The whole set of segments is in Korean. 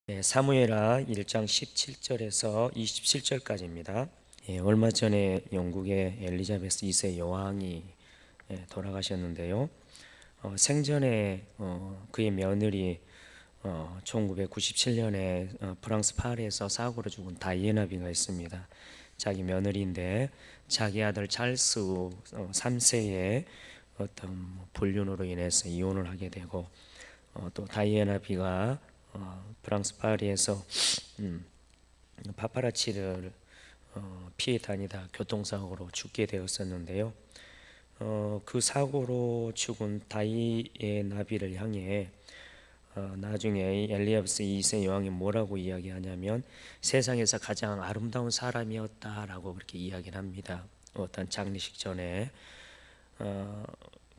사무엘하 1장 17절에서 27절까지입니다. 얼마 전에 영국의 엘리자베스 2세 여왕이 돌아가셨는데요. 생전에 그의 며느리 1997년에 프랑스 파리에서 사고로 죽은 다이애나비가 있습니다. 자기 며느리인데 자기 아들 찰스 3세의 어떤 불륜으로 인해서 이혼을 하게 되고 또 다이애나비가 프랑스 파리에서 파파라치를 피해 다니다 교통사고로 죽게 되었었는데요. 그 사고로 죽은 다이애나비를 향해 나중에 엘리야베스 2세 여왕이 뭐라고 이야기하냐면 세상에서 가장 아름다운 사람이었다라고 그렇게 이야기를 합니다. 어떤 장례식 전에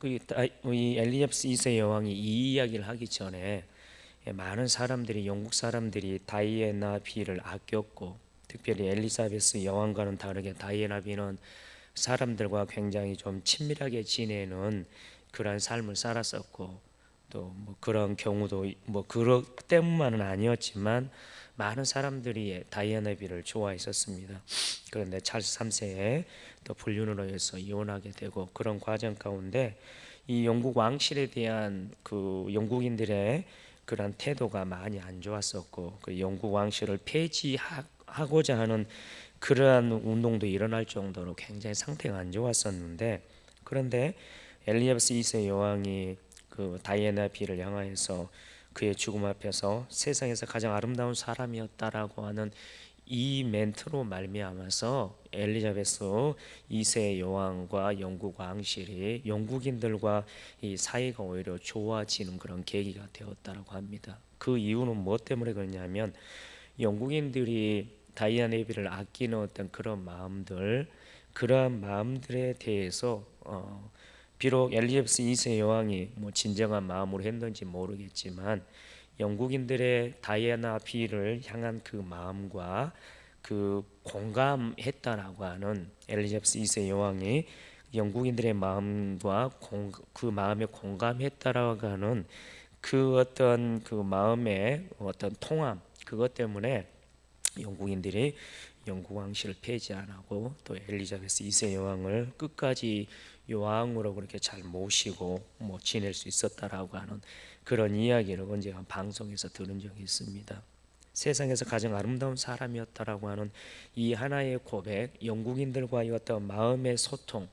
이 엘리야베스 2세 여왕이 이 이야기를 하기 전에 많은 사람들이 영국 사람들이 다이애나비를 아꼈고 특별히 엘리자베스 여왕과는 다르게 다이애나비는 사람들과 굉장히 좀 친밀하게 지내는 그런 삶을 살았었고 또 뭐 그런 경우도 뭐 그것 때문만은 아니었지만 많은 사람들이 다이애나비를 좋아했었습니다. 그런데 찰스 3세에 또 불륜으로 해서 이혼하게 되고 그런 과정 가운데 이 영국 왕실에 대한 그 영국인들의 그런 태도가 많이 안 좋았었고 그 영국 왕실을 폐지하고자 하는 그러한 운동도 일어날 정도로 굉장히 상태가 안 좋았었는데 그런데 엘리자베스 2세 여왕이 그 다이애나비를 향하여서 그의 죽음 앞에서 세상에서 가장 아름다운 사람이었다라고 하는 이 멘트로 말미암아서 엘리자베스 2세 여왕과 영국 왕실이 영국인들과 이 사이가 오히려 좋아지는 그런 계기가 되었다라고 합니다. 그 이유는 무엇 때문에 그러냐면 영국인들이 다이애나비를 아끼는 어떤 그런 마음들, 그러한 마음들에 대해서 비록 엘리자베스 2세 여왕이 뭐 진정한 마음으로 했는지 모르겠지만 영국인들의 다이애나비를 향한 그 마음과 그 공감했다라고 하는 엘리자베스 2세 여왕이 영국인들의 마음과 그 마음에 공감했다라고 하는 그 어떤 그 마음의 어떤 통함 그것 때문에 영국인들이 영국 왕실을 폐지 안 하고 또 엘리자베스 2세 여왕을 끝까지 여왕으로 그렇게 잘 모시고 뭐 지낼 수 있었다라고 하는 그런 이야기를 언젠가 방송에서 들은 적이 있습니다. 세상에서 가장 아름다운 사람이었다라고 하는 이 하나의 고백, 영국인들과의 어떤 마음의 소통,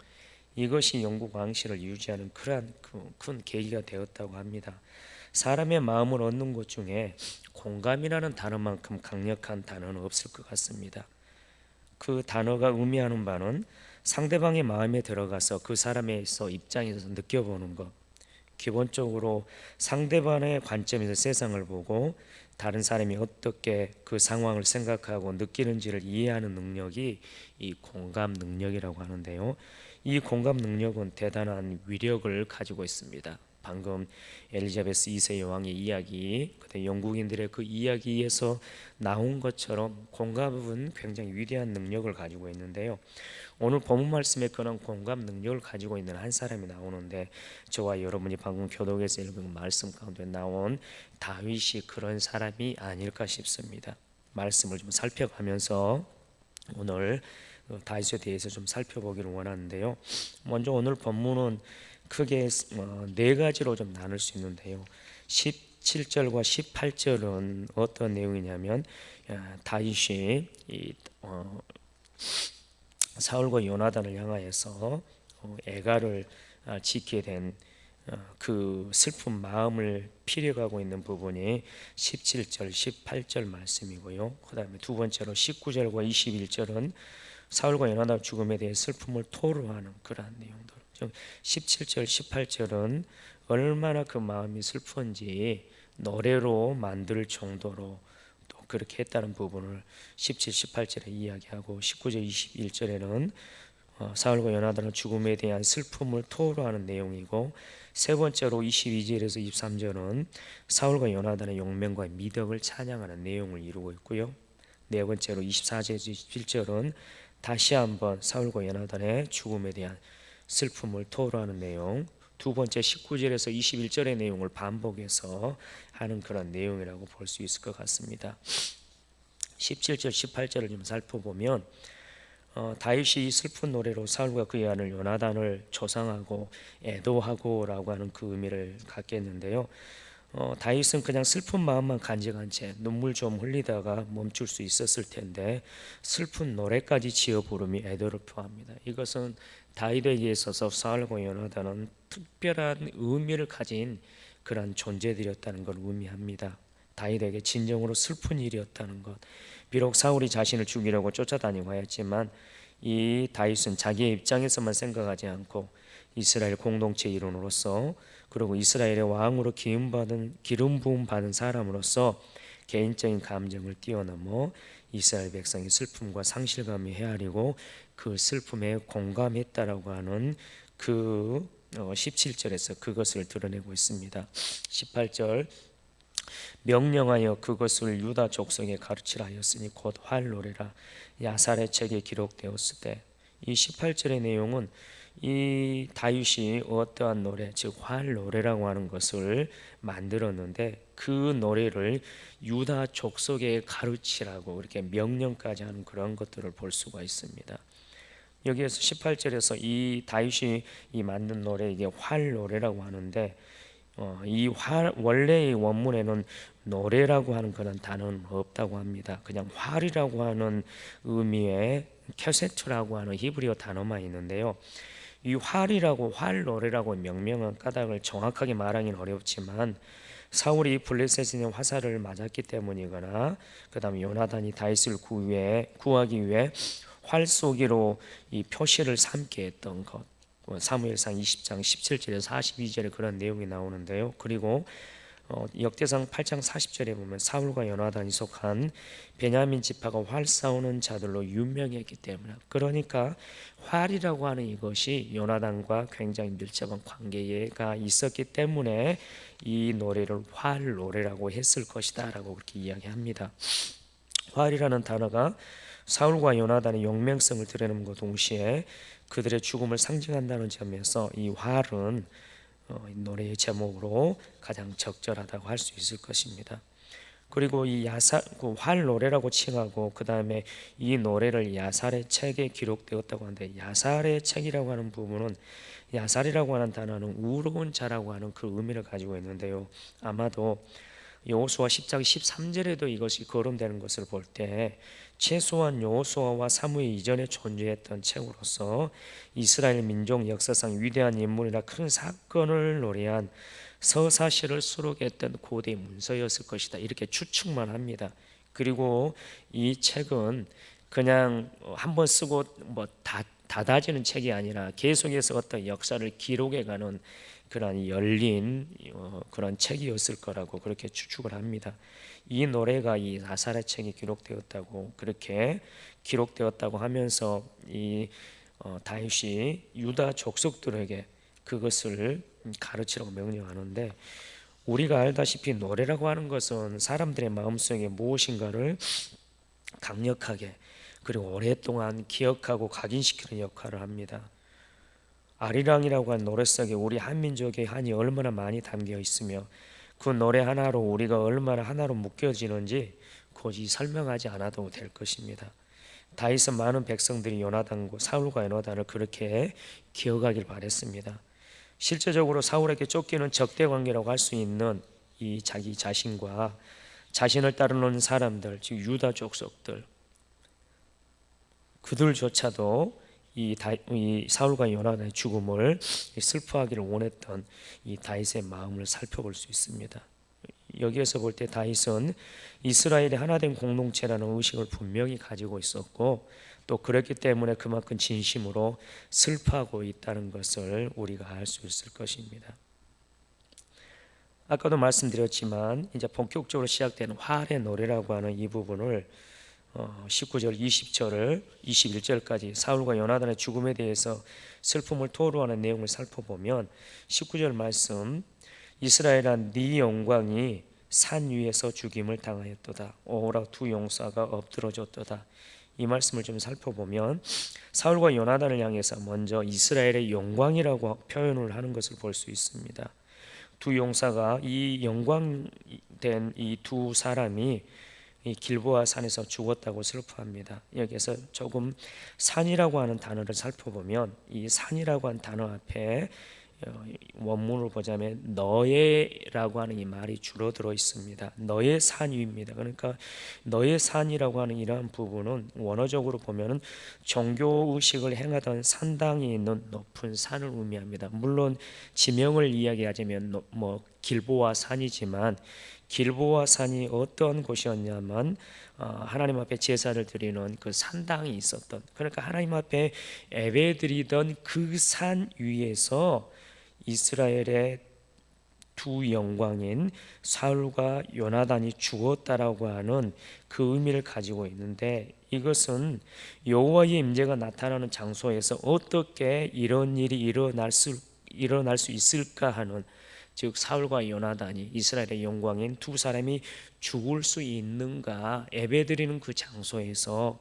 이것이 영국 왕실을 유지하는 그러한 큰 계기가 되었다고 합니다. 사람의 마음을 얻는 것 중에 공감이라는 단어만큼 강력한 단어는 없을 것 같습니다. 그 단어가 의미하는 바는 상대방의 마음에 들어가서 그 사람에서 입장에서 느껴보는 것, 기본적으로 상대방의 관점에서 세상을 보고 다른 사람이 어떻게 그 상황을 생각하고 느끼는지를 이해하는 능력이 이 공감 능력이라고 하는데요. 이 공감 능력은 대단한 위력을 가지고 있습니다. 방금 엘리자베스 2세 여왕의 이야기, 그때 영국인들의 그 이야기에서 나온 것처럼 공감은 굉장히 위대한 능력을 가지고 있는데요. 오늘 본문 말씀에 그런 공감 능력을 가지고 있는 한 사람이 나오는데 저와 여러분이 방금 교독에서 읽은 말씀 가운데 나온 다윗이 그런 사람이 아닐까 싶습니다. 말씀을 좀 살펴가면서 오늘 다윗에 대해서 좀 살펴보기를 원하는데요. 먼저 오늘 본문은 크게 네 가지로 좀 나눌 수 있는데요. 17절과 18절은 어떤 내용이냐면 다윗이 사울과 요나단을 향하여서 애가를 짓게 된 그 슬픈 마음을 피력하고 있는 부분이 17절, 18절 말씀이고요. 그 다음에 두 번째로 19절과 21절은 사울과 요나단 죽음에 대해 슬픔을 토로하는 그러한 내용들. 17절, 18절은 얼마나 그 마음이 슬픈지 노래로 만들 정도로 또 그렇게 했다는 부분을 17, 18절에 이야기하고 19절, 21절에는 사울과 요나단의 죽음에 대한 슬픔을 토로하는 내용이고 세 번째로 22절에서 23절은 사울과 요나단의 용맹과 미덕을 찬양하는 내용을 이루고 있고요. 네 번째로 24절에서 27절은 다시 한번 사울과 요나단의 죽음에 대한 슬픔을 토로하는 내용, 두 번째 19절에서 21절의 내용을 반복해서 하는 그런 내용이라고 볼 수 있을 것 같습니다. 17절 18절을 좀 살펴보면 다윗이 이 슬픈 노래로 사울과 그의 아들 요나단을 조상하고 애도하고라고 하는 그 의미를 갖겠는데요. 다윗은 그냥 슬픈 마음만 간직한 채 눈물 좀 흘리다가 멈출 수 있었을 텐데 슬픈 노래까지 지어 부름이 애도를 표합니다. 이것은 다윗에게 있어서 사울과 요나단은 특별한 의미를 가진 그러한 존재들이었다는 걸 의미합니다. 다윗에게 진정으로 슬픈 일이었다는 것. 비록 사울이 자신을 죽이려고 쫓아다니고 하였지만 이 다윗은 자기의 입장에서만 생각하지 않고 이스라엘 공동체 일원으로서 그리고 이스라엘의 왕으로 기름 부음 받은 사람으로서 개인적인 감정을 뛰어넘어 이스라엘 백성의 슬픔과 상실감이 헤아리고 그 슬픔에 공감했다라고 하는 그 17절에서 그것을 드러내고 있습니다. 18절 명령하여 그것을 유다 족속에 가르치라 하였으니 곧 활노래라 야살의 책에 기록되었을 때 이 18절의 내용은 이 다윗이 어떠한 노래 즉 활노래라고 하는 것을 만들었는데 그 노래를 유다 족속에 가르치라고 이렇게 명령까지 하는 그런 것들을 볼 수가 있습니다. 여기에서 18절에서 이 다윗이 이 만든 노래 이게 활노래라고 하는데 원래의 원문에는 노래라고 하는 그런 단어는 없다고 합니다. 그냥 활이라고 하는 의미의 캐세트라고 하는 히브리어 단어만 있는데요. 이 활이라고 활노래라고 명명한 까닭을 정확하게 말하기는 어렵지만 사울이 블레셋의 화살을 맞았기 때문이거나 그 다음에 요나단이 다윗을 구하기 위해 활 쏘기로 이 표시를 삼게 했던 것 사무엘상 20장 17절에서 42절에 그런 내용이 나오는데요. 그리고 역대상 8장 40절에 보면 사울과 요나단이 속한 베냐민 지파가 활 쏘는 자들로 유명했기 때문에 그러니까 활이라고 하는 이것이 요나단과 굉장히 밀접한 관계가 있었기 때문에 이 노래를 활 노래라고 했을 것이다 라고 그렇게 이야기합니다. 활이라는 단어가 사울과 요나단의 용맹성을 드러내는 것 동시에 그들의 죽음을 상징한다는 점에서 이 활은 노래의 제목으로 가장 적절하다고 할 수 있을 것입니다. 그리고 이 활 노래라고 칭하고 그 다음에 이 노래를 야살의 책에 기록되었다고 하는데 야살의 책이라고 하는 부분은 야살이라고 하는 단어는 우로운 자라고 하는 그 의미를 가지고 있는데요. 아마도 여호수아 10장 13절에도 이것이 거론되는 것을 볼 때 최소한 여호수아와 사무엘 이전에 존재했던 책으로서 이스라엘 민족 역사상 위대한 인물이나 큰 사건을 노래한 서사시를 수록했던 고대 문서였을 것이다 이렇게 추측만 합니다. 그리고 이 책은 그냥 한번 쓰고 닫아지는 책이 아니라 계속해서 어떤 역사를 기록해가는 그런 열린 그런 책이었을 거라고 그렇게 추측을 합니다. 이 노래가 이 야살의 책에 기록되었다고 그렇게 기록되었다고 하면서 이 다윗이 유다 족속들에게 그것을 가르치라고 명령하는데 우리가 알다시피 노래라고 하는 것은 사람들의 마음속에 무엇인가를 강력하게 그리고 오랫동안 기억하고 각인시키는 역할을 합니다. 아리랑이라고 하는 노래 속에 우리 한민족의 한이 얼마나 많이 담겨 있으며 그 노래 하나로 우리가 얼마나 하나로 묶여지는지 굳이 설명하지 않아도 될 것입니다. 다윗은 많은 백성들이 요나단과 사울과 요나단을 그렇게 기억하길 바랬습니다. 실제적으로 사울에게 쫓기는 적대 관계라고 할 수 있는 이 자기 자신과 자신을 따르는 사람들 즉 유다 족속들 그들조차도 이 사울과 요나단의 죽음을 슬퍼하기를 원했던 이 다윗의 마음을 살펴볼 수 있습니다. 여기에서 볼 때 다윗은 이스라엘의 하나된 공동체라는 의식을 분명히 가지고 있었고 또 그렇기 때문에 그만큼 진심으로 슬퍼하고 있다는 것을 우리가 알 수 있을 것입니다. 아까도 말씀드렸지만 이제 본격적으로 시작되는 활의 노래라고 하는 이 부분을 19절, 20절을 21절까지 사울과 요나단의 죽음에 대해서 슬픔을 토로하는 내용을 살펴보면 19절 말씀 이스라엘아 네 영광이 산 위에서 죽임을 당하였도다. 오호라 두 용사가 엎드러졌도다. 이 말씀을 좀 살펴보면 사울과 요나단을 향해서 먼저 이스라엘의 영광이라고 표현을 하는 것을 볼 수 있습니다. 두 용사가 이 영광된 이 두 사람이 이 길보아 산에서 죽었다고 슬퍼합니다. 여기서 조금 산이라고 하는 단어를 살펴보면 이 산이라고 하는 단어 앞에 원문을 보자면 너의라고 하는 이 말이 주로 들어 있습니다. 너의 산 위입니다. 그러니까 너의 산이라고 하는 이러한 부분은 원어적으로 보면은 종교 의식을 행하던 산당이 있는 높은 산을 의미합니다. 물론 지명을 이야기하자면 뭐 길보아 산이지만 길보아 산이 어떤 곳이었냐면 하나님 앞에 제사를 드리는 그 산당이 있었던, 그러니까 하나님 앞에 예배드리던 그 산 위에서 이스라엘의 두 영광인 사울과 요나단이 죽었다라고 하는 그 의미를 가지고 있는데, 이것은 여호와의 임재가 나타나는 장소에서 어떻게 이런 일이 일어날 수 있을까 하는, 즉 사울과 요나단이 이스라엘의 영광인 두 사람이 죽을 수 있는가, 예배드리는 그 장소에서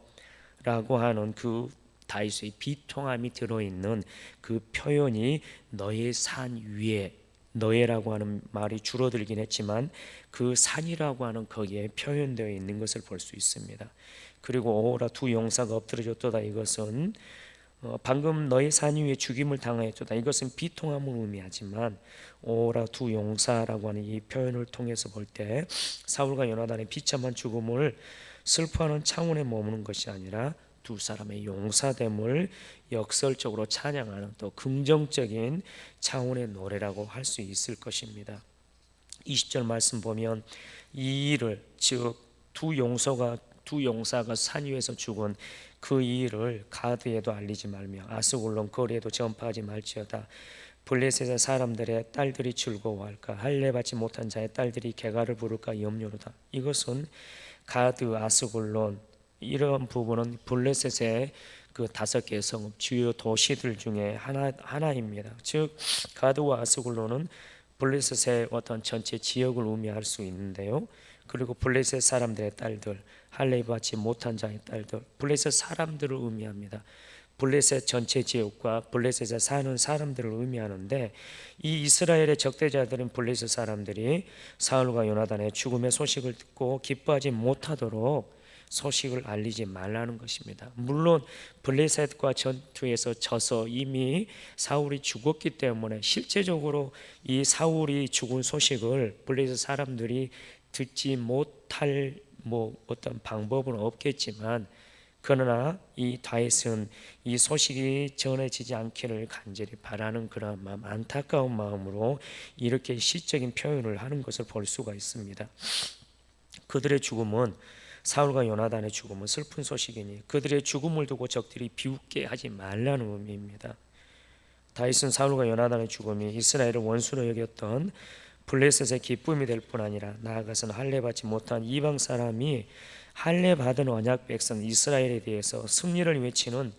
라고 하는 그 다윗의 비통함이 들어있는 그 표현이 너의 산 위에, 너의라고 하는 말이 줄어들긴 했지만 그 산이라고 하는 거기에 표현되어 있는 것을 볼 수 있습니다. 그리고 오라 두 용사가 엎드려졌도다, 이것은 방금 너의 산 위에 죽임을 당하였도다, 이것은 비통함을 의미하지만 오라 두 용사라고 하는 이 표현을 통해서 볼 때 사울과 요나단의 비참한 죽음을 슬퍼하는 차원에 머무는 것이 아니라 두 사람의 용사됨을 역설적으로 찬양하는 또 긍정적인 차원의 노래라고 할 수 있을 것입니다. 20절 말씀 보면 이 일을, 즉 두 용사가 산 위에서 죽은 그 일을 가드에도 알리지 말며 아스골론 거리에도 전파하지 말지어다. 블레셋의 사람들의 딸들이 즐거워할까, 할례 받지 못한 자의 딸들이 개가를 부를까 염려로다. 이것은 가드, 아스골론, 이런 부분은 블레셋의 그 5개의 성읍, 주요 도시들 중에 하나입니다. 즉 가드와 아스골론은 블레셋의 어떤 전체 지역을 의미할 수 있는데요. 그리고 블레셋 사람들의 딸들, 할례 받지 못한 자의 딸들, 블레셋 사람들을 의미합니다. 블레셋 전체 지역과 블레셋에 사는 사람들을 의미하는데, 이 이스라엘의 적대자들은 블레셋 사람들이 사울과 요나단의 죽음의 소식을 듣고 기뻐하지 못하도록 소식을 알리지 말라는 것입니다. 물론 블레셋과 전투에서 져서 이미 사울이 죽었기 때문에 실제적으로 이 사울이 죽은 소식을 블레셋 사람들이 듣지 못할 어떤 방법은 없겠지만, 그러나 이 다윗은 이 소식이 전해지지 않기를 간절히 바라는 그런 마음, 안타까운 마음으로 이렇게 시적인 표현을 하는 것을 볼 수가 있습니다. 그들의 죽음은, 사울과 요나단의 죽음은 슬픈 소식이니 그들의 죽음을 두고 적들이 비웃게 하지 말라는 의미입니다. 다윗은 사울과 요나단의 죽음이 이스라엘을 원수로 여겼던 블레셋의 기쁨이 될 뿐 아니라 나아가서는 할례 받지 못한 이방 사람이 할례 받은 언약 백성 이스라엘에 대해서 승리를 외치는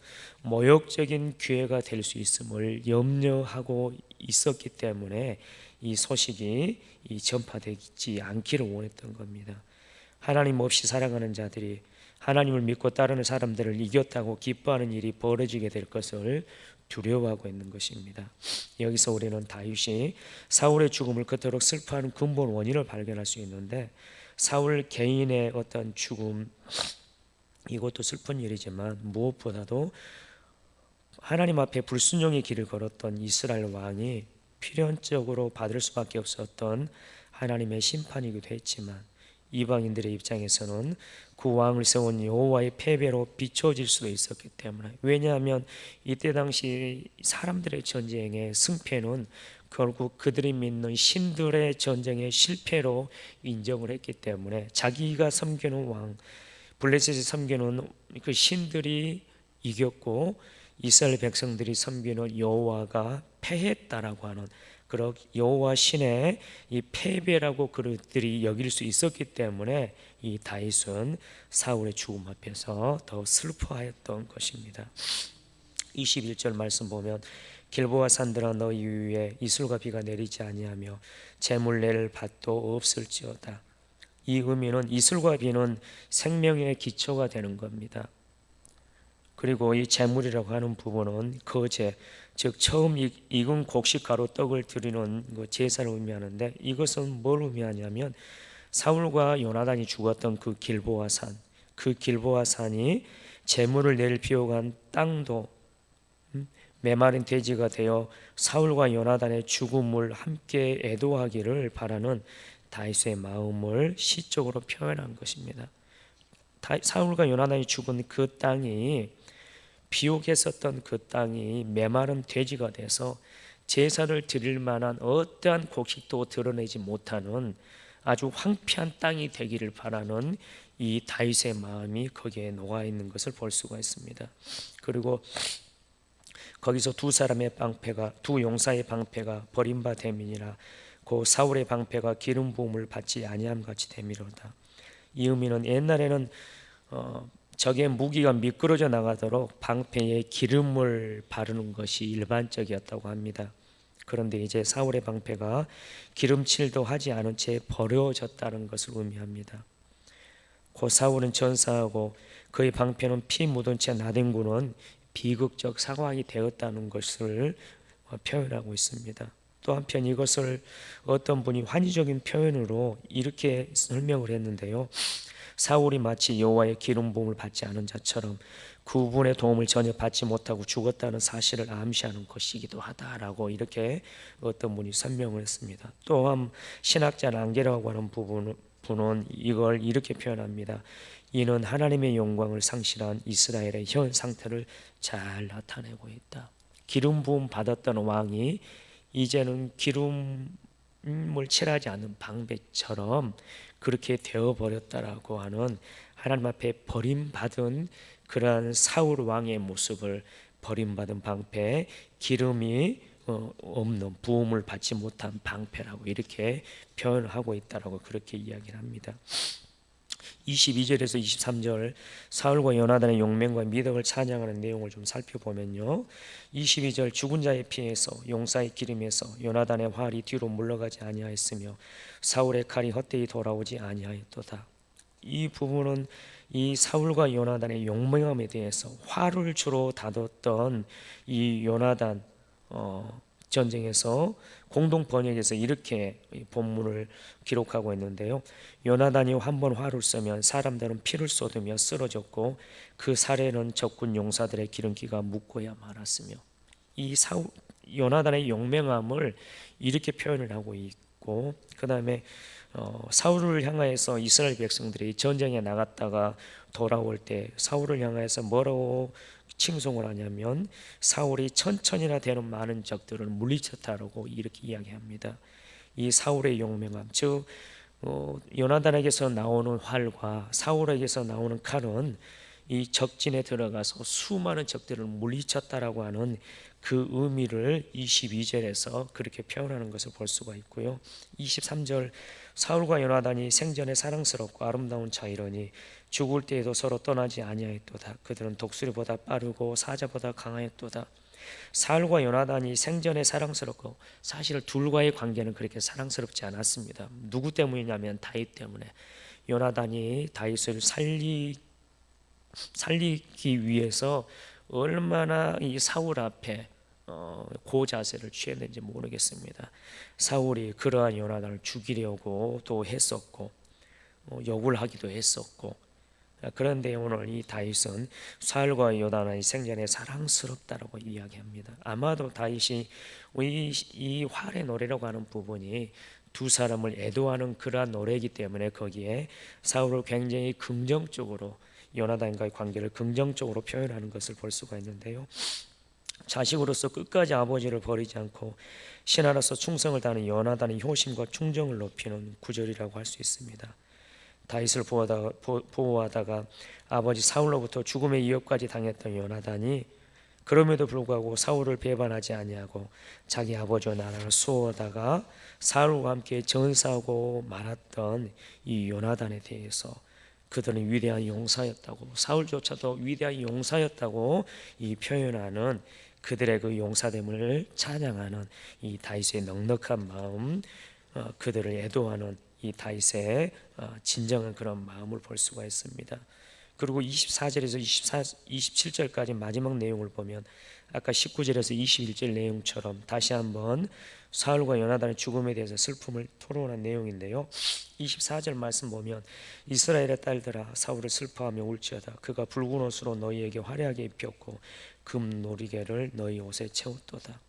모욕적인 기회가 될 수 있음을 염려하고 있었기 때문에 이 소식이 전파되지 않기를 원했던 겁니다. 하나님 없이 살아가는 자들이 하나님을 믿고 따르는 사람들을 이겼다고 기뻐하는 일이 벌어지게 될 것을 두려워하고 있는 것입니다. 여기서 우리는 다윗이 사울의 죽음을 그토록 슬퍼하는 근본 원인을 발견할 수 있는데, 사울 개인의 어떤 죽음, 이것도 슬픈 일이지만 무엇보다도 하나님 앞에 불순종의 길을 걸었던 이스라엘 왕이 필연적으로 받을 수밖에 없었던 하나님의 심판이기도 했지만, 이방인들의 입장에서는 그 왕을 세운 여호와의 패배로 비춰질 수도 있었기 때문에, 왜냐하면 이때 당시 사람들의 전쟁의 승패는 결국 그들이 믿는 신들의 전쟁의 실패로 인정을 했기 때문에, 자기가 섬기는 왕, 블레셋이 섬기는 그 신들이 이겼고 이스라엘 백성들이 섬기는 여호와가 패했다라고 하는 그런 여호와 신의 이 패배라고 그들이 여길 수 있었기 때문에 이 다윗은 사울의 죽음 앞에서 더 슬퍼하였던 것입니다. 21절 말씀 보면 길보아 산들아 너희 위에 이슬과 비가 내리지 아니하며 재물 낼 밭도 없을지어다. 이 의미는 이슬과 비는 생명의 기초가 되는 겁니다. 그리고 이 제물이라고 하는 부분은 거제, 즉 처음 익은 곡식가루 떡을 드리는 그 제사를 의미하는데, 이것은 뭘 의미하냐면 사울과 요나단이 죽었던 그 길보아 산, 그 길보아 산이 제물을 낼 비옥한 땅도 메마른 돼지가 되어 사울과 요나단의 죽음을 함께 애도하기를 바라는 다윗의 마음을 시적으로 표현한 것입니다. 사울과 요나단이 죽은 그 땅이, 비옥했었던 그 땅이 메마른 돼지가 돼서 제사를 드릴 만한 어떠한 곡식도 드러내지 못하는 아주 황폐한 땅이 되기를 바라는 이 다윗의 마음이 거기에 녹아 있는 것을 볼 수가 있습니다. 그리고 거기서 두 사람의 방패가, 두 용사의 방패가 버림받음이니라. 고 사울의 방패가 기름 부음을 받지 아니함 같이 됨이로다. 이 의미는 옛날에는 적의 무기가 미끄러져 나가도록 방패에 기름을 바르는 것이 일반적이었다고 합니다. 그런데 이제 사울의 방패가 기름칠도 하지 않은 채 버려졌다는 것을 의미합니다. 고 사울은 전사하고 그의 방패는 피 묻은 채 나뒹구는 비극적 상황이 되었다는 것을 표현하고 있습니다. 또 한편 이것을 어떤 분이 환희적인 표현으로 이렇게 설명을 했는데요. 사울이 마치 여호와의 기름 부음을 받지 않은 자처럼 그분의 도움을 전혀 받지 못하고 죽었다는 사실을 암시하는 것이기도 하다라고 이렇게 어떤 분이 설명을 했습니다. 또한 신학자 랑게라고 하는 분은 이걸 이렇게 표현합니다. 이는 하나님의 영광을 상실한 이스라엘의 현 상태를 잘 나타내고 있다. 기름 부음 받았던 왕이 이제는 기름을 칠하지 않는 방배처럼 그렇게 되어버렸다라고 하는, 하나님 앞에 버림받은 그러한 사울 왕의 모습을, 버림받은 방패, 기름이 없는, 부음을 받지 못한 방패라고 이렇게 표현하고 있다라고 그렇게 이야기를 합니다. 22절에서 23절 사울과 요나단의 용맹과 미덕을 찬양하는 내용을 좀 살펴보면요. 22절 죽은 자의 피에서 용사의 기름에서 요나단의 활이 뒤로 물러가지 아니하였으며 사울의 칼이 헛되이 돌아오지 아니하였도다. 이 부분은 이 사울과 요나단의 용맹함에 대해서, 활을 주로 다뤘던 이 요나단 전쟁에서 공동 번역에서 이렇게 본문을 기록하고 있는데요. 요나단이 한 번 활을 쏘면 사람들은 피를 쏟으며 쓰러졌고 그 살에는 적군 용사들의 기름기가 묻고야 말았으며, 이 요나단의 용맹함을 이렇게 표현을 하고 있고, 그 다음에 사울을 향하여서 이스라엘 백성들이 전쟁에 나갔다가 돌아올 때 사울을 향하여서 뭐라고 칭송을 하냐면 사울이 천천이나 되는 많은 적들을 물리쳤다라고 이렇게 이야기합니다. 이 사울의 용맹함, 즉 요나단에게서 나오는 활과 사울에게서 나오는 칼은 이 적진에 들어가서 수많은 적들을 물리쳤다라고 하는 그 의미를 22절에서 그렇게 표현하는 것을 볼 수가 있고요. 23절 사울과 요나단이 생전에 사랑스럽고 아름다운 자이러니 죽을 때에도 서로 떠나지 아니하였도다. 그들은 독수리보다 빠르고 사자보다 강하였도다. 사울과 요나단이 생전에 사랑스럽고, 사실 둘과의 관계는 그렇게 사랑스럽지 않았습니다. 누구 때문이냐면 다윗 때문에. 요나단이 다윗을 살리기 위해서 얼마나 이 사울 앞에 고자세를 취했는지 모르겠습니다. 사울이 그러한 요나단을 죽이려고 또 했었고 욕을 하기도 했었고, 그런데 오늘 이 다윗은 사울과 요나단이 생전에 사랑스럽다라고 이야기합니다. 아마도 다윗이 이 활의 노래라고 하는 부분이 두 사람을 애도하는 그러한 노래이기 때문에 거기에 사울을 굉장히 긍정적으로, 요나단과의 관계를 긍정적으로 표현하는 것을 볼 수가 있는데요. 자식으로서 끝까지 아버지를 버리지 않고 신하로서 충성을 다하는 요나단의 효심과 충정을 높이는 구절이라고 할 수 있습니다. 다윗을 보호하다가 아버지 사울로부터 죽음의 위협까지 당했던 요나단이 그럼에도 불구하고 사울을 배반하지 아니하고 자기 아버지와 나라를 수호하다가 사울과 함께 전사하고 말았던 이 요나단에 대해서 그들은 위대한 용사였다고, 사울조차도 위대한 용사였다고 이 표현하는, 그들의 그 용사됨을 찬양하는 이 다윗의 넉넉한 마음, 그들을 애도하는 이 다윗의 진정한 그런 마음을 볼 수가 있습니다. 그리고 24절에서 27절까지 마지막 내용을 보면 아까 19절에서 21절 내용처럼 다시 한번 사울과 요나단의 죽음에 대해서 슬픔을 토론한 내용인데요. 24절 말씀 보면 이스라엘의 딸들아 사울을 슬퍼하며 울지어다. 그가 붉은 옷으로 너희에게 화려하게 입혔고 금 놀이개를 너희 옷에 채웠도다.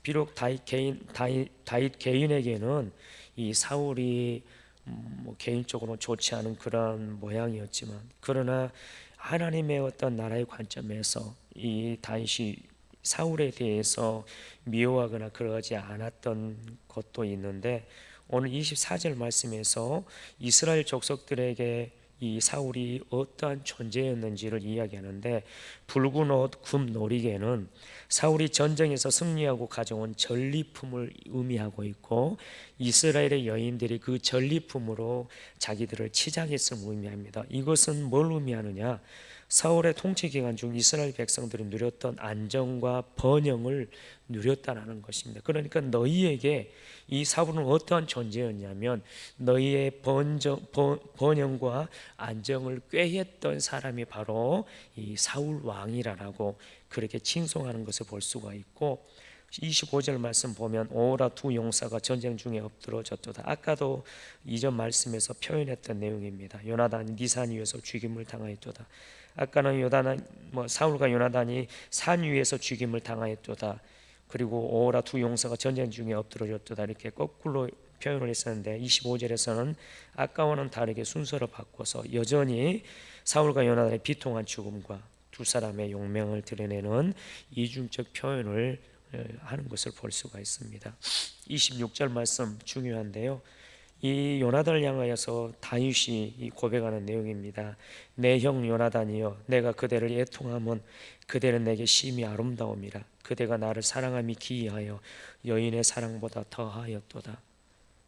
비록 다윗 개인에게는 이 사울이 개인적으로 좋지 않은 그런 모양이었지만, 그러나 하나님의 어떤 나라의 관점에서 이 다윗이 사울에 대해서 미워하거나 그러지 않았던 것도 있는데, 오늘 24절 말씀에서 이스라엘 족속들에게 이 사울이 어떠한 존재였는지를 이야기하는데, 붉은 옷 금 놀이개는 사울이 전쟁에서 승리하고 가져온 전리품을 의미하고 있고, 이스라엘의 여인들이 그 전리품으로 자기들을 치장했음을 의미합니다. 이것은 뭘 의미하느냐? 사울의 통치 기간 중 이스라엘 백성들이 누렸던 안정과 번영을 누렸다는 것입니다. 그러니까 너희에게 이 사울은 어떠한 존재였냐면 너희의 번영과 안정을 꾀했던 사람이 바로 이 사울 왕이라고 그렇게 칭송하는 것을 볼 수가 있고, 25절 말씀 보면 오라 두 용사가 전쟁 중에 엎드러졌도다. 아까도 이전 말씀에서 표현했던 내용입니다. 요나단이 니산 위에서 죽임을 당하였도다. 아까는 사울과 요나단이 산 위에서 죽임을 당하였도다. 그리고 오라 두 용사가 전쟁 중에 엎드러졌도다. 이렇게 거꾸로 표현을 했었는데, 25절에서는 아까와는 다르게 순서를 바꿔서 여전히 사울과 요나단의 비통한 죽음과 두 사람의 용맹을 드러내는 이중적 표현을 하는 것을 볼 수가 있습니다. 26절 말씀 중요한데요. 이 요나단을 향하여서 다윗이 고백하는 내용입니다. 내 형 요나단이여, 내가 그대를 애통함은 그대는 내게 심히 아름다움이라. 그대가 나를 사랑함이 기이하여 여인의 사랑보다 더하였도다.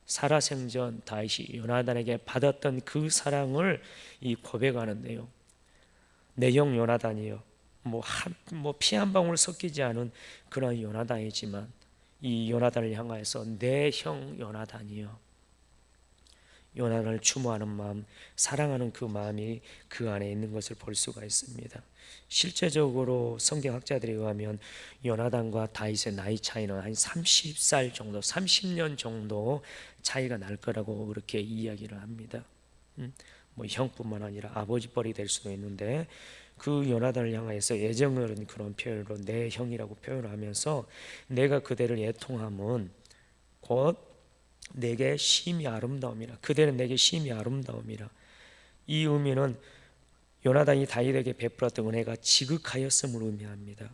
살아생전 다윗이 요나단에게 받았던 그 사랑을 이 고백하는데요. 내 형 요나단이여, 피 한 방울 섞이지 않은 그런 요나단이지만 이 요나단을 향하여서 내 형 요나단이여, 요나단을 추모하는 마음, 사랑하는 그 마음이 그 안에 있는 것을 볼 수가 있습니다. 실제적으로 성경학자들에 의하면 요나단과 다윗의 나이 차이는 한 30살 정도, 30년 정도 차이가 날 거라고 그렇게 이야기를 합니다. 형뿐만 아니라 아버지 뻘이 될 수도 있는데, 그 요나단을 향하여서 애정을 그런 표현으로 내 형이라고 표현하면서 내가 그대를 애통함은 곧 내게 심히 아름다움이라. 그대는 내게 심히 아름다움이라. 이 의미는 요나단이 다윗에게 베풀었던 은혜가 지극하였음을 의미합니다.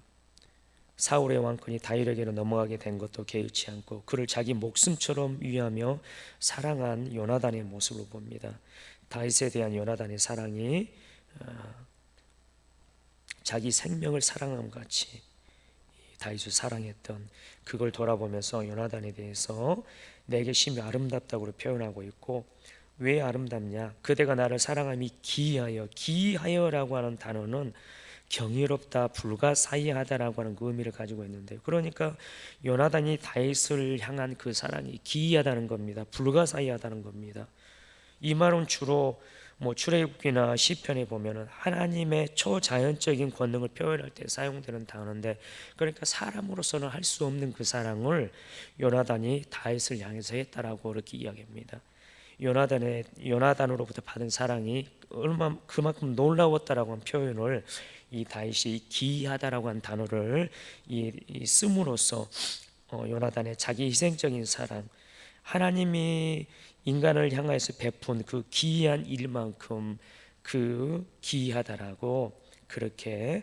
사울의 왕권이 다윗에게로 넘어가게 된 것도 개의치 않고 그를 자기 목숨처럼 위하며 사랑한 요나단의 모습을 봅니다. 다윗에 대한 요나단의 사랑이 자기 생명을 사랑함 같이 다윗을 사랑했던, 그걸 돌아보면서 요나단에 대해서 내게 심히 아름답다고 표현하고 있고, 왜 아름답냐? 그대가 나를 사랑함이 기이하여, 기이하여라고 하는 단어는 경이롭다, 불가사의하다라고 하는 그 의미를 가지고 있는데, 그러니까 요나단이 다윗을 향한 그 사랑이 기이하다는 겁니다. 불가사의하다는 겁니다. 이 말은 주로 출애굽기나 시편에 보면은 하나님의 초자연적인 권능을 표현할 때 사용되는 단어인데, 그러니까 사람으로서는 할 수 없는 그 사랑을 요나단이 다윗을 향해서 했다라고 그렇게 이야기합니다. 요나단으로부터 받은 사랑이 얼마 그만큼 놀라웠다라고 하는 표현을 이 다윗이 기이하다라고 한 단어를 씀으로써 요나단의 자기 희생적인 사랑, 하나님이 인간을 향하여서 베푼 그 기이한 일만큼 그 기이하다라고 그렇게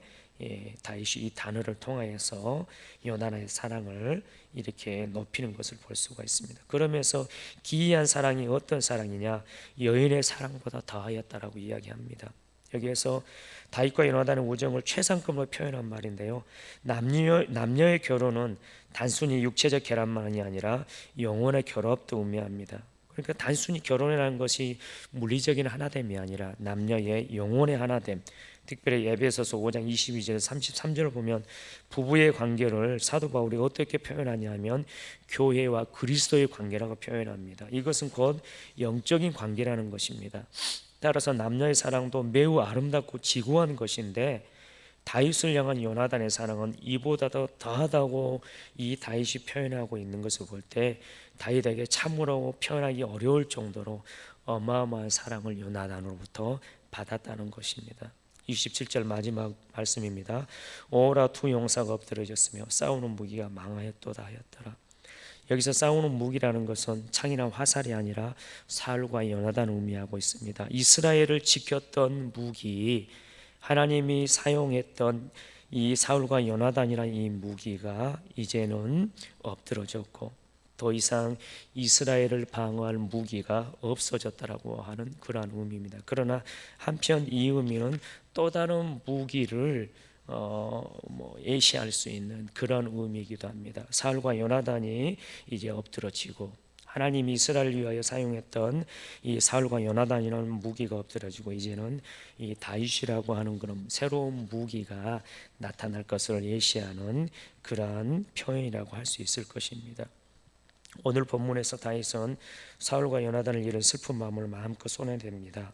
다윗이 이 단어를 통하여서 요나단의 사랑을 이렇게 높이는 것을 볼 수가 있습니다. 그러면서 기이한 사랑이 어떤 사랑이냐? 여인의 사랑보다 더하였다라고 이야기합니다. 여기에서 다윗과 요나단의 우정을 최상급으로 표현한 말인데요. 남녀의 결혼은 단순히 육체적 결합만이 아니라 영혼의 결합도 의미합니다. 그러니까 단순히 결혼이라는 것이 물리적인 하나됨이 아니라 남녀의 영혼의 하나됨. 특별히 에베소서 5장 22절 33절을 보면 부부의 관계를 사도 바울이 어떻게 표현하냐면 교회와 그리스도의 관계라고 표현합니다. 이것은 곧 영적인 관계라는 것입니다. 따라서 남녀의 사랑도 매우 아름답고 지고한 것인데 다윗을 향한 요나단의 사랑은 이보다도 더하다고 이 다윗이 표현하고 있는 것을 볼 때 다윗에게 참으로 표현하기 어려울 정도로 어마어마한 사랑을 요나단으로부터 받았다는 것입니다. 27절 마지막 말씀입니다. 오라 두 용사가 엎드러졌으며 싸우는 무기가 망하였도다 하였더라. 여기서 싸우는 무기라는 것은 창이나 화살이 아니라 사울과 요나단을 의미하고 있습니다. 이스라엘을 지켰던 무기, 하나님이 사용했던 이 사울과 요나단이라는 이 무기가 이제는 엎드러졌고 더 이상 이스라엘을 방어할 무기가 없어졌다라고 하는 그러한 의미입니다. 그러나 한편 이 의미는 또 다른 무기를 예시할 수 있는 그런 의미이기도 합니다. 사울과 요나단이 이제 엎드러지고 하나님이 이스라엘을 위하여 사용했던 이 사울과 요나단이라는 무기가 엎드러지고 이제는 이 다윗이라고 하는 그런 새로운 무기가 나타날 것을 예시하는 그러한 표현이라고 할 수 있을 것입니다. 오늘 본문에서 다윗은 사울과 요나단을 잃은 슬픈 마음을 마음껏 쏟아냅니다.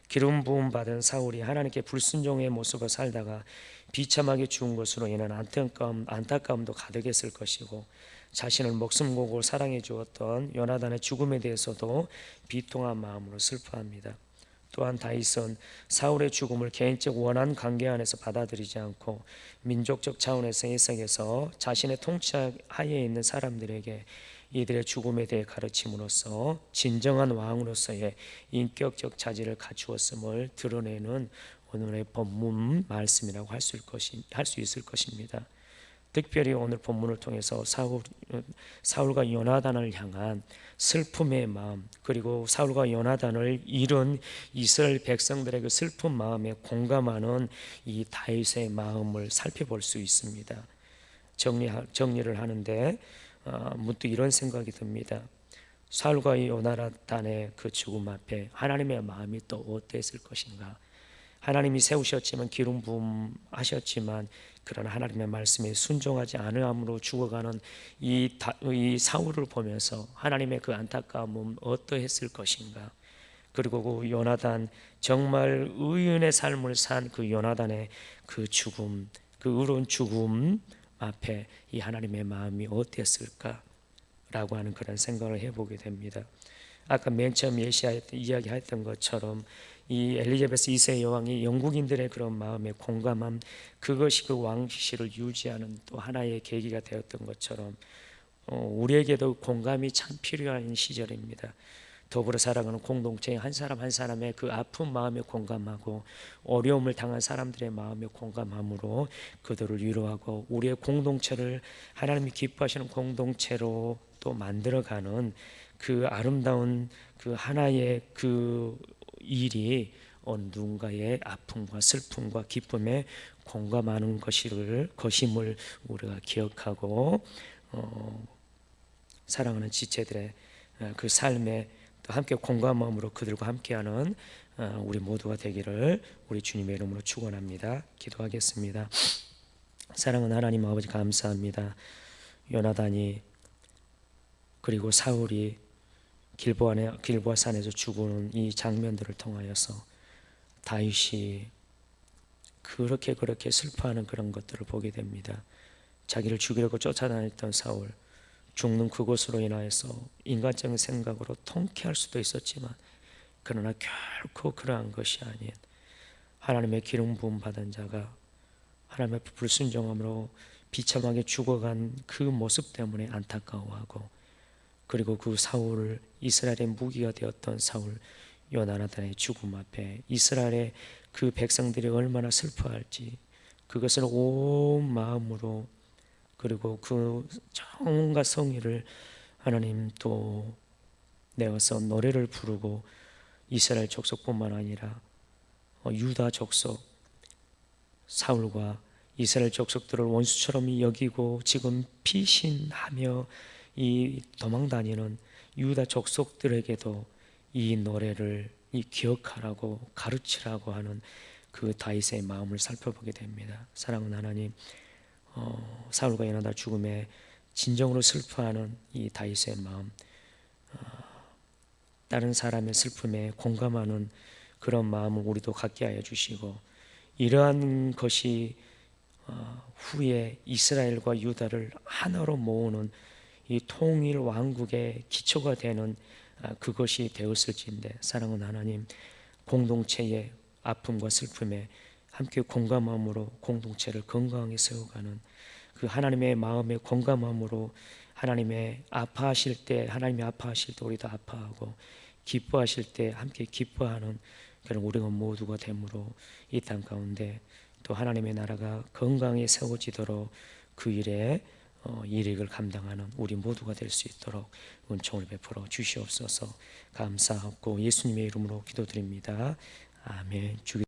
기름 부음 받은 사울이 하나님께 불순종의 모습을 살다가 비참하게 죽은 것으로 인한 안타까움도 가득했을 것이고 자신을 목숨 걸고 사랑해 주었던 요나단의 죽음에 대해서도 비통한 마음으로 슬퍼합니다. 또한 다윗은 사울의 죽음을 개인적 원한 관계 안에서 받아들이지 않고 민족적 차원에서 해석해서 자신의 통치하에 있는 사람들에게 이들의 죽음에 대해 가르침으로써 진정한 왕으로서의 인격적 자질을 갖추었음을 드러내는 오늘의 본문 말씀이라고 할 수 있을 것입니다. 특별히 오늘 본문을 통해서 사울과 요나단을 향한 슬픔의 마음, 그리고 사울과 요나단을 잃은 이스라엘 백성들의 그 슬픈 마음에 공감하는 이 다윗의 마음을 살펴볼 수 있습니다. 정리를 하는데 문득 이런 생각이 듭니다. 사울과 요나단의 그 죽음 앞에 하나님의 마음이 또 어땠을 것인가? 하나님이 세우셨지만 기름 부음하셨지만 그러나 하나님의 말씀에 순종하지 않음으로 죽어가는 이 사울을 보면서 하나님의 그 안타까움은 어떠했을 것인가? 그리고 그 요나단, 정말 의인의 삶을 산 그 요나단의 그 죽음, 그 의로운 죽음 앞에 이 하나님의 마음이 어땠을까? 라고 하는 그런 생각을 해보게 됩니다. 아까 맨 처음 이야기했던 것처럼 이 엘리자베스 2세 여왕이 영국인들의 그런 마음에 공감함, 그것이 그 왕실을 유지하는 또 하나의 계기가 되었던 것처럼 우리에게도 공감이 참 필요한 시절입니다. 더불어 살아가는 공동체의 한 사람 한 사람의 그 아픈 마음에 공감하고 어려움을 당한 사람들의 마음에 공감함으로 그들을 위로하고 우리의 공동체를 하나님이 기뻐하시는 공동체로 또 만들어가는 그 아름다운 그 하나의 그 일이 누군가의 아픔과 슬픔과 기쁨에 공감하는 것임을 우리가 기억하고 사랑하는 지체들의 그 삶에 또 함께 공감함으로 그들과 함께하는 우리 모두가 되기를 우리 주님의 이름으로 축원합니다. 기도하겠습니다. 사랑하는 하나님 아버지 감사합니다. 요나단이 그리고 사울이 길보아 산에서 죽는 이 장면들을 통하여서 다윗이 그렇게 슬퍼하는 그런 것들을 보게 됩니다. 자기를 죽이려고 쫓아다녔던 사울, 죽는 그것으로 인하여서 인간적인 생각으로 통쾌할 수도 있었지만 그러나 결코 그러한 것이 아닌 하나님의 기름 부음 받은 자가 하나님의 불순종함으로 비참하게 죽어간 그 모습 때문에 안타까워하고 그리고 그 사울을 이스라엘의 무기가 되었던 사울 요나단의 죽음 앞에 이스라엘의 그 백성들이 얼마나 슬퍼할지 그것을 온 마음으로 그리고 그 온갖 성의를 하나님 또 내어서 노래를 부르고 이스라엘 족속뿐만 아니라 유다 족속 사울과 이스라엘 족속들을 원수처럼 여기고 지금 피신하며 이 도망다니는 유다 족속들에게도 이 노래를 기억하라고 가르치라고 하는 그 다윗의 마음을 살펴보게 됩니다. 사랑하는 하나님, 사울과 요나단 죽음에 진정으로 슬퍼하는 이 다윗의 마음, 다른 사람의 슬픔에 공감하는 그런 마음을 우리도 갖게 하여 주시고, 이러한 것이 후에 이스라엘과 유다를 하나로 모으는 이 통일 왕국의 기초가 되는 그것이 되었을진데, 사랑하는 하나님, 공동체의 아픔과 슬픔에 함께 공감함으로 공동체를 건강하게 세워가는 그 하나님의 마음에 공감함으로, 하나님의 아파하실 때 하나님이 아파하실 때 우리도 아파하고, 기뻐하실 때 함께 기뻐하는 그런 우리가 모두가 됨으로, 이 땅 가운데 또 하나님의 나라가 건강히 세워지도록 그 일에 일익을 감당하는 우리 모두가 될 수 있도록 은총을 베풀어 주시옵소서. 감사하고 예수님의 이름으로 기도드립니다. 아멘.